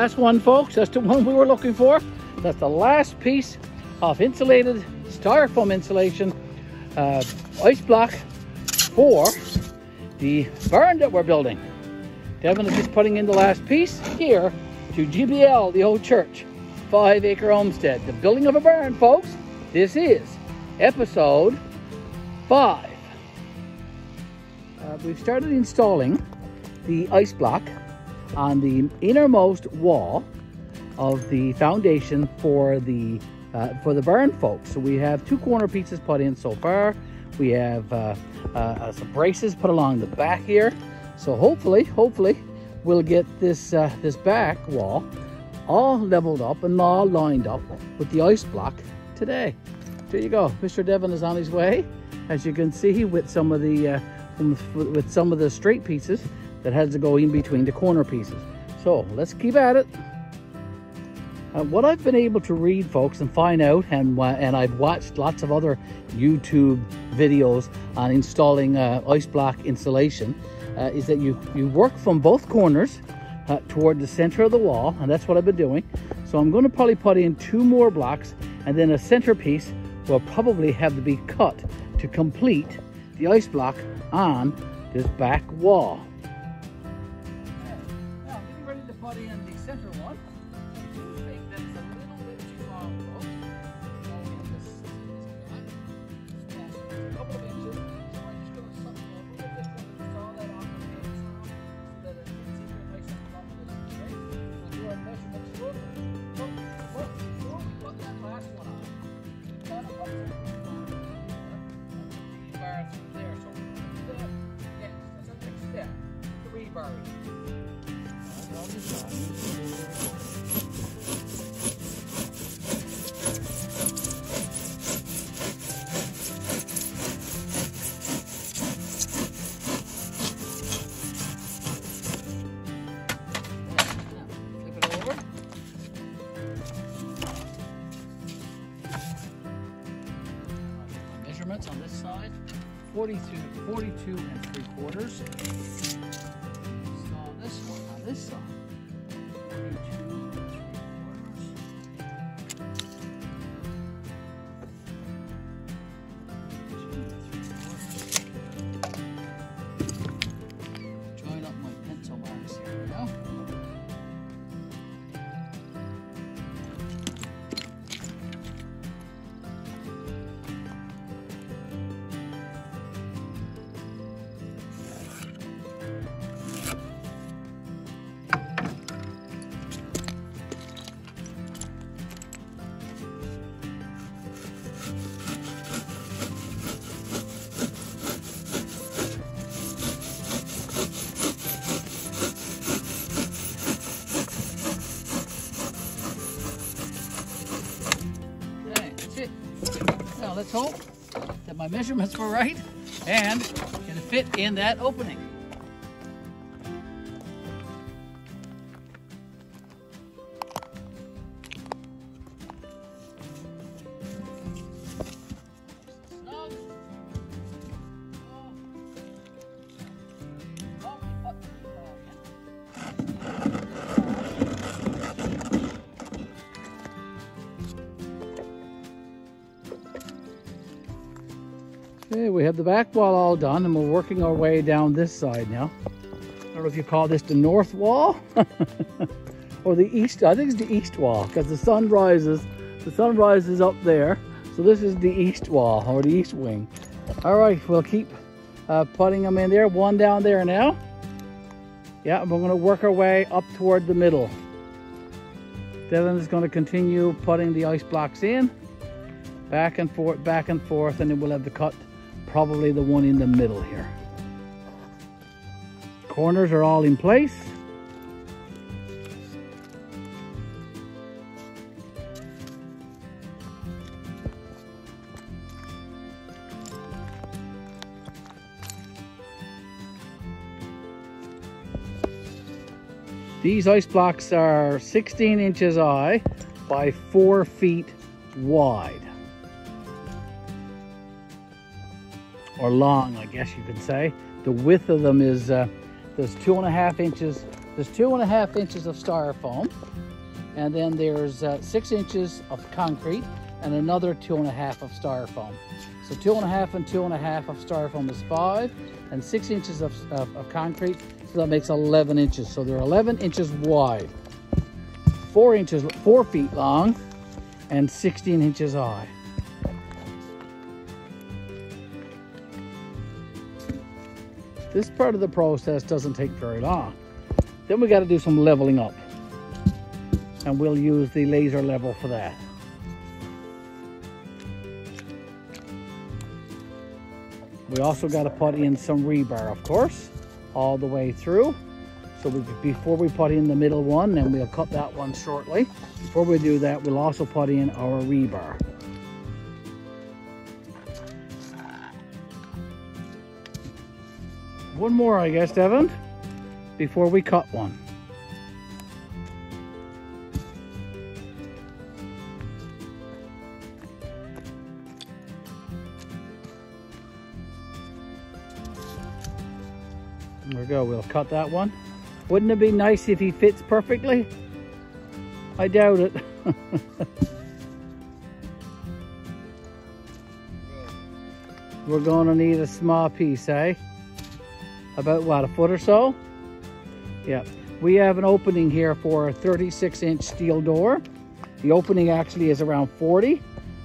last one, folks. That's the one we were looking for. That's the last piece of insulated styrofoam insulation ice block for the barn that we're building. Devon is just putting in the last piece here to GBL, the old church, 5-acre homestead. The building of a barn, folks. This is episode 5. We've started installing the ice block on the innermost wall of the foundation for the barn, folks. So we have 2 corner pieces put in so far. We have some braces put along the back here. So hopefully we'll get this this back wall all leveled up and all lined up with the ice block today. There you go. Mr. Devon is on his way, as you can see, with some of the straight pieces that has to go in between the corner pieces. So let's keep at it. What I've been able to read, folks, and find out, and I've watched lots of other YouTube videos on installing ice block insulation, is that you work from both corners toward the center of the wall, and that's what I've been doing. So I'm going to probably put in 2 more blocks, and then a centerpiece will probably have to be cut to complete the ice block on this back wall. Now I'm getting ready to put in the center one. I do think that's a little bit too long, folks. So in this a couple of inches. So I'm just going to suck a little bit to install that off the hand so that it's easier nice and comfortable. Okay? We'll do our measurements shortly. But before we put that last one on, we've got to put the bar through there. So that's our next step. The rebar. Measurements on this side, 42 3/4. So this one on this side, 42 3/4. Join up my pencil marks here now. Now let's hope that my measurements were right and can fit in that opening. Okay, we have the back wall all done, and we're working our way down this side now. I don't know if you call this the north wall or the east. I think it's the east wall because the sun rises up there. So this is the east wall or the east wing. All right, we'll keep putting them in there. One down there now. Yeah, we're going to work our way up toward the middle. Devon is going to continue putting the ice blocks in, back and forth, and then we'll have to cut probably the one in the middle here. Corners are all in place. These ice blocks are 16 inches high by 4 feet wide. Or long, I guess you could say. The width of them is, there's 2.5 inches There's 2.5 inches of styrofoam, and then there's 6 inches of concrete and another 2.5 of styrofoam. So 2.5 and 2.5 of styrofoam is 5, and 6 inches of concrete, so that makes 11 inches. So they're 11 inches wide, 4 feet long, and 16 inches high. This part of the process doesn't take very long. Then we got to do some leveling up, and we'll use the laser level for that. We also got to put in some rebar, of course, all the way through. So before we put in the middle one, and we'll cut that one shortly. Before we do that, we'll also put in our rebar. One more, I guess, Devon, before we cut one. There we go, we'll cut that one. Wouldn't it be nice if he fits perfectly? I doubt it. We're gonna need a small piece, eh? About what, a foot or so? Yeah, we have an opening here for a 36-inch steel door. The opening actually is around 40,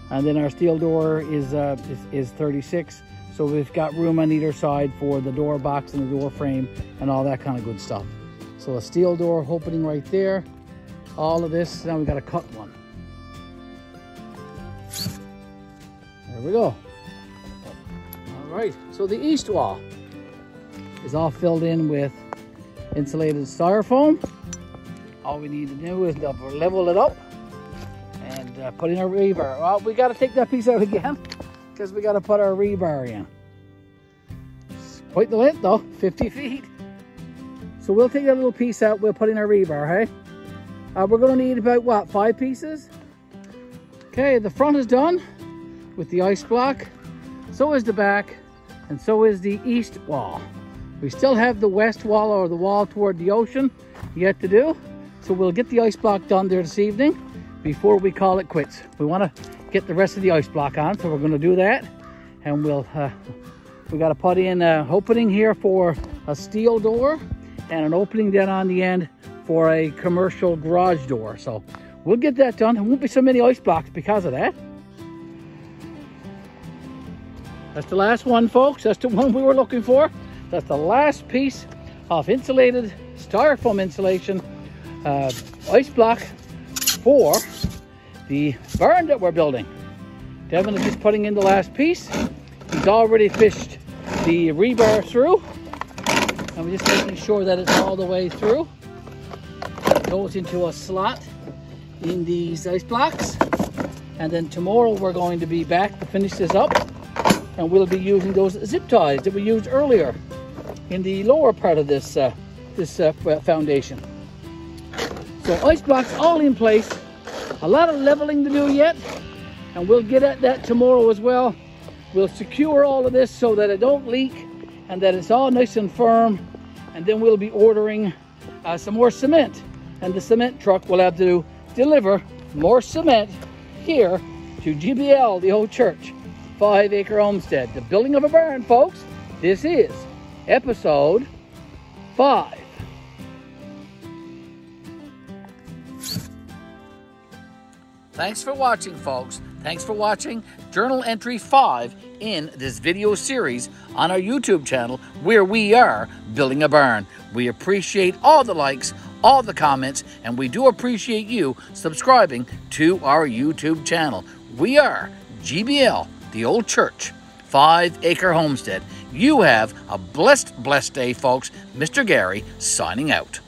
and then our steel door is 36. So we've got room on either side for the door box and the door frame and all that kind of good stuff. So a steel door opening right there. All of this, now we got to cut one. There we go. All right, so the east wall is all filled in with insulated styrofoam. All we need to do is level it up and put in our rebar. Well, we got to take that piece out again because we got to put our rebar in. It's quite the length though, 50 feet. So we'll take that little piece out, we'll put in our rebar, hey? We're gonna need about, what, 5 pieces? Okay, the front is done with the ice block. So is the back, and so is the east wall. We still have the west wall, or the wall toward the ocean, yet to do. So we'll get the ice block done there this evening before we call it quits. We want to get the rest of the ice block on, so we're going to do that. And we got to put in an opening here for a steel door and an opening down on the end for a commercial garage door. So we'll get that done. There won't be so many ice blocks because of that. That's the last one, folks. That's the one we were looking for. That's the last piece of insulated styrofoam insulation ice block for the barn that we're building. Devon is just putting in the last piece. He's already fished the rebar through, and we're just making sure that it's all the way through. It goes into a slot in these ice blocks, and then tomorrow we're going to be back to finish this up, and we'll be using those zip ties that we used earlier in the lower part of this foundation. So ice blocks all in place. A lot of leveling to do yet, and we'll get at that tomorrow as well. We'll secure all of this so that it don't leak and that it's all nice and firm, and then we'll be ordering some more cement, and the cement truck will have to deliver more cement here to GBL, the old church, 5 Acre Homestead, the building of a barn, folks. This is episode 5. Thanks for watching, folks. Thanks for watching Journal Entry 5 in this video series on our YouTube channel, where we are building a barn. We appreciate all the likes, all the comments, and we do appreciate you subscribing to our YouTube channel. We are GBL, the old church, 5 Acre Homestead. You have a blessed day, folks. Mr. Garry signing out.